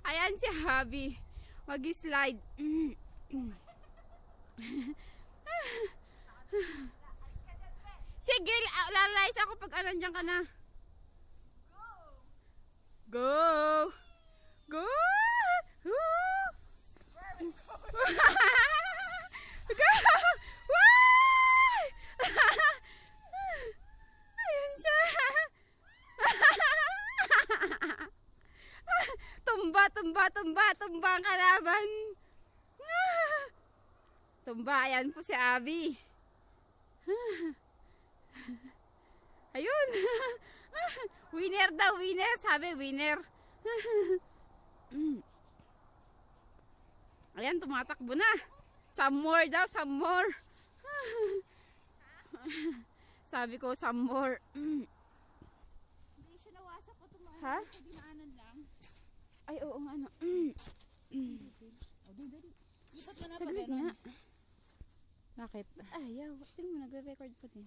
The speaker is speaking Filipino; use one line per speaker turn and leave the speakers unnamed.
Ayan si Habi. Mag-slide. Sige, lalayas ako pag nandiyan ka na. Go! Go! Go! Go! Why? Ayun siya. Tumba, tumba, tumba, tumba ang kalaban. Tumba, ayan po si Abby. Ayun. Winner daw, winner. Sabi, winner. Ayan, tumatakbo na. Some more daw, some more. Sabi ko, some more.
Hindi siya nawasak o tumaan.
Ha?
Sa dinaanan lang.
Ay, oo nga, ano.
O, dali. Ikot mo na pa
Saglit
ganun.
nga. Bakit? Ayaw. Tingnan mo, nagre-record pa din.